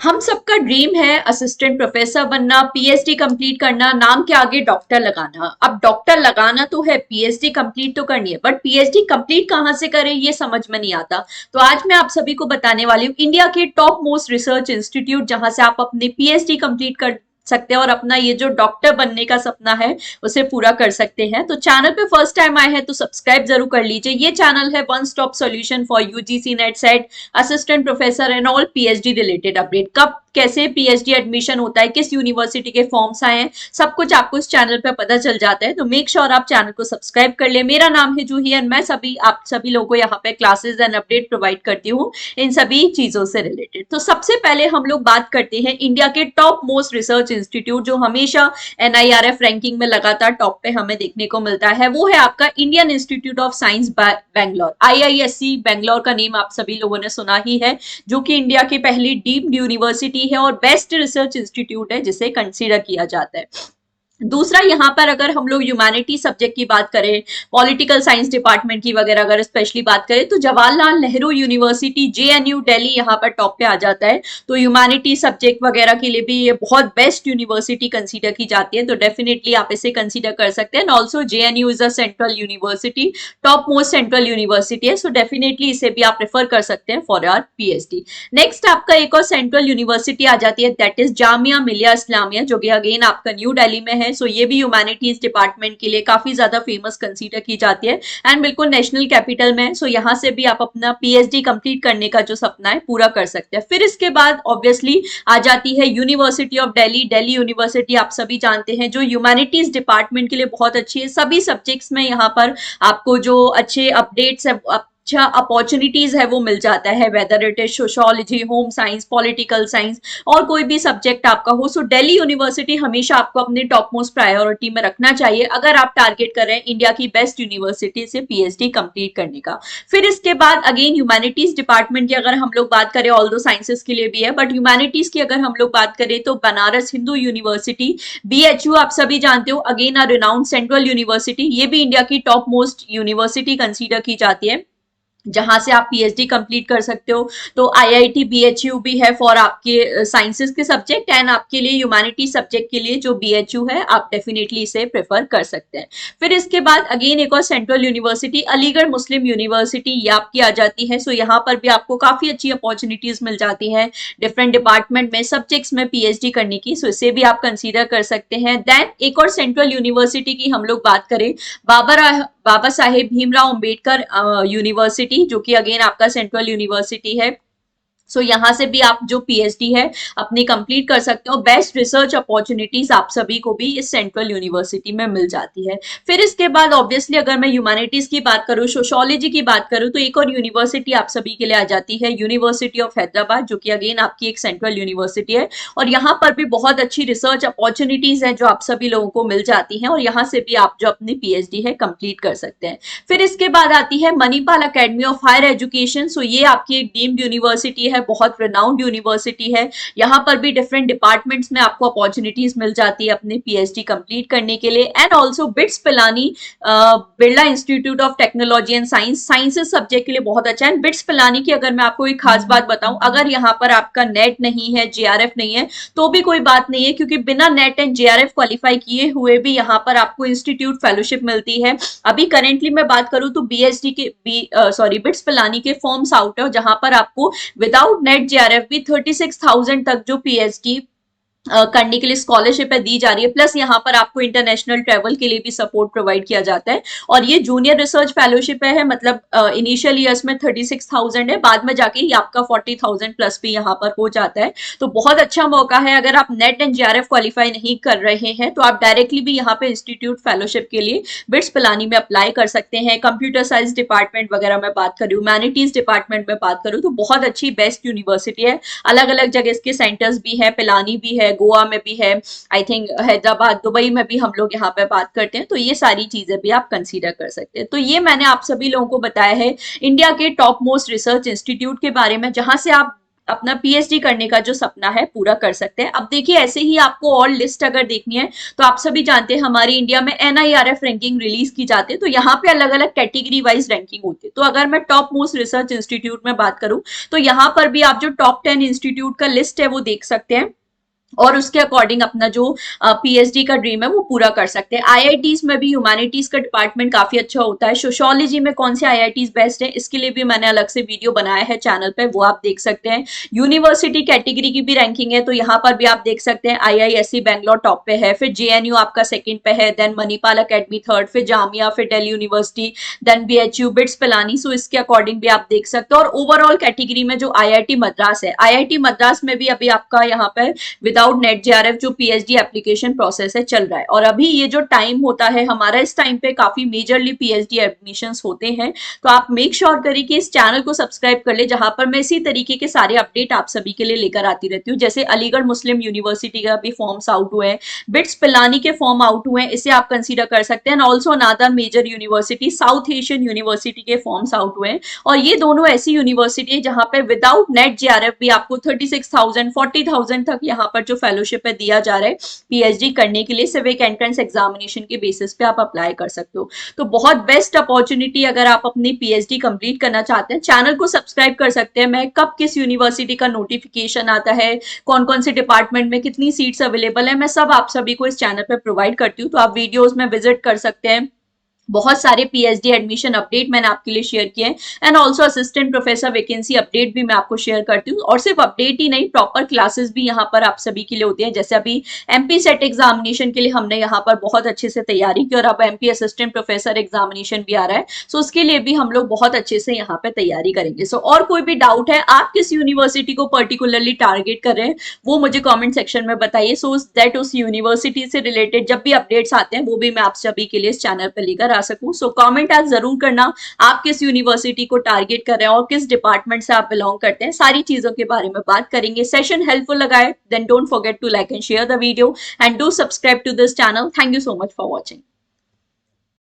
हम सबका ड्रीम है असिस्टेंट प्रोफेसर बनना, पीएचडी कंप्लीट करना, नाम के आगे डॉक्टर लगाना। अब डॉक्टर लगाना तो है, पीएचडी कंप्लीट तो करनी है, बट पीएचडी कंप्लीट कहाँ से करें ये समझ में नहीं आता। तो आज मैं आप सभी को बताने वाली हूँ इंडिया के टॉप मोस्ट रिसर्च इंस्टीट्यूट जहां से आप अपनी पीएचडी कंप्लीट कर सकते हैं और अपना ये जो डॉक्टर बनने का सपना है उसे पूरा कर सकते हैं। तो चैनल पे फर्स्ट टाइम आए हैं तो सब्सक्राइब जरूर कर लीजिए। ये चैनल है one stop solution for UGC net set assistant professor and all PhD related update. कब कैसे पीएचडी एडमिशन होता है, किस यूनिवर्सिटी के फॉर्म्स आए हैं, सब कुछ आपको इस चैनल पे पता चल जाता है। तो मेक श्योर आप चैनल को सब्सक्राइब कर ले। मेरा नाम है जूही एंड मैं आप सभी लोगों को यहाँ पे क्लासेस एंड अपडेट प्रोवाइड करती हूँ इन सभी चीजों से रिलेटेड। तो सबसे पहले हम लोग बात करते हैं इंडिया के टॉप मोस्ट रिसर्च इंस्टीट्यूट जो हमेशा एनआईआरएफ रैंकिंग में लगातार टॉप पे हमें देखने को मिलता है, वो है आपका Indian institute of science Bangalore. IISc Bangalore का नेम आप सभी लोगों ने सुना ही है, जो कि इंडिया की पहली डीम्ड यूनिवर्सिटी है और बेस्ट रिसर्च इंस्टीट्यूट है जिसे कंसीडर किया जाता है। दूसरा, यहाँ पर अगर हम लोग ह्यूमैनिटी सब्जेक्ट की बात करें, पॉलिटिकल साइंस डिपार्टमेंट की वगैरह अगर स्पेशली बात करें, तो जवाहरलाल नेहरू यूनिवर्सिटी जेएनयू दिल्ली यहाँ पर टॉप पे आ जाता है। तो ह्यूमैनिटी सब्जेक्ट वगैरह के लिए भी ये बहुत बेस्ट यूनिवर्सिटी कंसीडर की जाती है, तो डेफिनेटली आप इसे कंसीडर कर सकते हैं। And also JNU is a central university, top most central university है, सो डेफिनेटली इसे भी आप प्रेफर कर सकते हैं फॉर आवर पीएचडी। नेक्स्ट आपका एक और सेंट्रल यूनिवर्सिटी आ जाती है, दैट इज जामिया मिलिया इस्लामिया, जो कि अगेन आपका न्यू दिल्ली में है। सो ये भी ह्यूमैनिटीज डिपार्टमेंट के लिए काफी ज्यादा फेमस कंसीडर की जाती है एंड बिल्कुल नेशनल कैपिटल में। सो यहाँ से भी आप अपना पीएचडी कंप्लीट करने का जो सपना है पूरा कर सकते हैं। फिर इसके बाद ऑब्वियसली आ जाती है university of Delhi. Delhi university आप सभी जानते हैं जो ह्यूमैनिटीज डिपार्टमेंट के लिए बहुत अच्छी है। सभी सब्जेक्ट्स में यहाँ पर आपको जो अच्छे अपडेट्स है, अच्छा अपॉर्चुनिटीज है वो मिल जाता है, whether it is sociology, home science, political science और कोई भी सब्जेक्ट आपका हो। सो दिल्ली यूनिवर्सिटी हमेशा आपको अपने टॉप मोस्ट प्रायोरिटी में रखना चाहिए अगर आप टारगेट कर रहे हैं इंडिया की बेस्ट यूनिवर्सिटी से पीएचडी कंप्लीट करने का। फिर इसके बाद अगेन ह्यूमैनिटीज डिपार्टमेंट की अगर हम लोग बात करें, ऑल दो साइंसेस के लिए भी है, बट ह्यूमैनिटीज की अगर हम लोग बात करें तो बनारस हिंदू यूनिवर्सिटी बीएचयू आप सभी जानते हो, again a renowned central university, ये भी इंडिया की टॉप मोस्ट यूनिवर्सिटी कंसीडर की जाती है जहां से आप पीएचडी कंप्लीट कर सकते हो। तो आईआईटी बीएचयू भी है फॉर आपके साइंसेस के सब्जेक्ट एंड आपके लिए ह्यूमैनिटी सब्जेक्ट के लिए जो बीएचयू है आप डेफिनेटली इसे प्रेफर कर सकते हैं। फिर इसके बाद अगेन एक और सेंट्रल यूनिवर्सिटी अलीगढ़ मुस्लिम यूनिवर्सिटी, ये आपकी आ जाती है। सो यहाँ पर भी आपको काफी अच्छी अपॉर्चुनिटीज मिल जाती है डिफरेंट डिपार्टमेंट में, सब्जेक्ट्स में पीएचडी करने की। सो इसे भी आप कंसीडर कर सकते हैं। देन एक और सेंट्रल यूनिवर्सिटी की हम लोग बात करें, बाबा साहेब भीमराव अंबेडकर यूनिवर्सिटी, जो कि अगेन आपका सेंट्रल यूनिवर्सिटी है। सो यहाँ से भी आप जो पीएचडी है अपनी कंप्लीट कर सकते हो। बेस्ट रिसर्च अपॉर्चुनिटीज आप सभी को भी इस सेंट्रल यूनिवर्सिटी में मिल जाती है। फिर इसके बाद ऑब्वियसली अगर मैं ह्यूमैनिटीज की बात करूँ, सोशियोलॉजी की बात करूँ, तो एक और यूनिवर्सिटी आप सभी के लिए आ जाती है, यूनिवर्सिटी ऑफ हैदराबाद, जो कि अगेन आपकी एक सेंट्रल यूनिवर्सिटी है और यहाँ पर भी बहुत अच्छी रिसर्च अपॉर्चुनिटीज है जो आप सभी लोगों को मिल जाती है और यहाँ से भी आप जो अपनी पीएचडी है कंप्लीट कर सकते हैं। फिर इसके बाद आती है Manipal academy of higher education. So ये आपकी एक डीम्ड यूनिवर्सिटी है, बहुत रिनाउंड यूनिवर्सिटी है। यहाँ पर भी डिफरेंट डिपार्टमेंट्स में आपको अपॉर्चुनिटीज मिल जाती है अपने पीएचडी कंप्लीट करने के लिए। And also bits Pilani Birla institute of technology and science, sciences subject के लिए बहुत अच्छा है। बिट्स पिलानी की अगर मैं आपको एक खास बात बताऊं, अगर यहाँ पर आपका नेट नहीं है, जेआरएफ नहीं है, तो भी कोई बात नहीं है, क्योंकि बिना नेट एंड जेआरएफ क्वालिफाई किए हुए भी यहाँ पर आपको इंस्टीट्यूट फेलोशिप मिलती है। अभी करेंटली मैं बात करूं तो बीएचडी के बिट्स पिलानी के फॉर्म्स आउट है, जहां पर आपको विदाउट नेट जेआरएफ भी 36,000 तक जो पीएचडी करने के लिए स्कॉलरशिप है दी जा रही है। प्लस यहाँ पर आपको इंटरनेशनल ट्रेवल के लिए भी सपोर्ट प्रोवाइड किया जाता है और ये जूनियर रिसर्च फेलोशिप है, मतलब इनिशियल ईयर्स में 36,000 है, बाद में जाके ये आपका 40,000 प्लस भी यहाँ पर हो जाता है। तो बहुत अच्छा मौका है। अगर आप नेट एंड जेआरएफ क्वालिफाई नहीं कर रहे हैं तो आप डायरेक्टली भी यहाँ पे इंस्टीट्यूट फेलोशिप के लिए बिट्स पिलानी में अप्लाई कर सकते हैं। कंप्यूटर साइंस डिपार्टमेंट वगैरह में बात करूँ, ह्यूमैनिटीज डिपार्टमेंट में बात करूँ, तो बहुत अच्छी बेस्ट यूनिवर्सिटी है। अलग अलग जगह इसके सेंटर्स भी है, पिलानी भी है, गोवा में भी है, आई थिंक हैदराबाद, दुबई में भी हम लोग यहाँ पे बात करते हैं। तो ये सारी चीजें भी आप कंसीडर कर सकते हैं। तो ये मैंने आप सभी लोगों को बताया है इंडिया के टॉप मोस्ट रिसर्च इंस्टीट्यूट के बारे में, जहां से आप अपना पीएचडी करने का जो सपना है पूरा कर सकते हैं। अब देखिए ऐसे ही आपको और लिस्ट अगर देखनी है तो आप सभी जानते हैं हमारी इंडिया में एनआईआरएफ रैंकिंग रिलीज की जाती है, तो यहाँ पे अलग अलग कैटेगरी वाइज रैंकिंग होती है। तो अगर मैं टॉप मोस्ट रिसर्च इंस्टीट्यूट में बात करूं तो यहाँ पर भी आप जो टॉप 10 इंस्टीट्यूट का लिस्ट है वो देख सकते हैं और उसके अकॉर्डिंग अपना जो पीएचडी का ड्रीम है वो पूरा कर सकते हैं। आईआईटीज में भी ह्यूमैनिटीज का डिपार्टमेंट काफी अच्छा होता है। सोशियोलॉजी में कौन से आईआईटीज बेस्ट है इसके लिए भी मैंने अलग से वीडियो बनाया है चैनल पे, वो आप देख सकते हैं। यूनिवर्सिटी कैटेगरी की भी रैंकिंग है तो यहाँ पर भी आप देख सकते हैं आईआईएससी बैंगलोर टॉप पे है, फिर जेएनयू आपका सेकंड पे है, देन मणिपाल अकेडमी थर्ड, फिर जामिया, फिर Delhi university, then BHU, BITS Pilani. So इसके अकॉर्डिंग भी आप देख सकते हो। और ओवरऑल कैटेगरी में जो आईआईटी मद्रास है, आईआईटी मद्रास में भी अभी आपका यहाँ पर विदाउट नेट जेआरएफ जो पीएचडी एप्लीकेशन प्रोसेस है चल रहा है। और अभी ये जो टाइम होता है हमारा, इस टाइम पे काफी मेजरली पीएचडी एडमिशंस होते हैं। तो आप मेक श्योर करिए कि इस चैनल को सब्सक्राइब कर ले, जहां पर मैं इसी तरीके के सारे अपडेट आप सभी के लिए लेकर आती रहती हूँ। जैसे अलीगढ़ मुस्लिम यूनिवर्सिटी का भी फॉर्म्स आउट हुए हैं, बिट्स पिलानी के फॉर्म आउट हुए हैं, इसे आप कंसीडर कर सकते हैं। Also another major university South Asian University के फॉर्म्स आउट हुए हैं। और ये दोनों ऐसी यूनिवर्सिटी है जहां पे विदाउट नेट जेआरएफ भी आपको 36,000 40,000 तक यहाँ पर जो फेलोशिप है दिया जा रहा है पीएचडी करने के लिए। सिर्फ एक एंट्रेंस एग्जामिनेशन के बेसिस पे आप अप्लाई कर सकते हो। तो बहुत बेस्ट अपॉर्चुनिटी अगर आप अपनी पीएचडी कंप्लीट करना चाहते हैं। चैनल को सब्सक्राइब कर सकते हैं। मैं कब किस यूनिवर्सिटी का नोटिफिकेशन आता है, कौन कौन से डिपार्टमेंट में कितनी सीट्स अवेलेबल है, मैं सब आप सभी को इस चैनल पर प्रोवाइड करती हूँ। तो आप वीडियोज में विजिट कर सकते हैं। बहुत सारे पीएचडी एडमिशन अपडेट मैंने आपके लिए शेयर किए हैं and also assistant professor vacancy update भी मैं आपको शेयर करती हूँ। और सिर्फ अपडेट ही नहीं, प्रॉपर क्लासेस भी यहाँ पर आप सभी के लिए होती है। जैसे अभी एमपी सेट एग्जामिनेशन के लिए हमने यहाँ पर बहुत अच्छे से तैयारी की और अब एमपी असिस्टेंट प्रोफेसर एग्जामिनेशन भी आ रहा है। सो उसके लिए भी हम लोग बहुत अच्छे से यहाँ पे तैयारी करेंगे। सो और कोई भी डाउट है, आप किस यूनिवर्सिटी को पर्टिकुलरली टारगेट कर रहे हैं, वो मुझे कॉमेंट सेक्शन में बताइए, सो दैट उस यूनिवर्सिटी से रिलेटेड जब भी अपडेट्स आते हैं वो भी मैं आप सभी के लिए इस चैनल पर लेकर आ सकूं। सो कमेंट आज जरूर करना आप किस यूनिवर्सिटी को टारगेट कर रहे हैं और किस डिपार्टमेंट से आप बिलोंग करते हैं। सारी चीजों के बारे में बात करेंगे। सेशन हेल्पफुल लगाए then don't forget to like and share the video and do subscribe to this channel. Thank you so much for watching.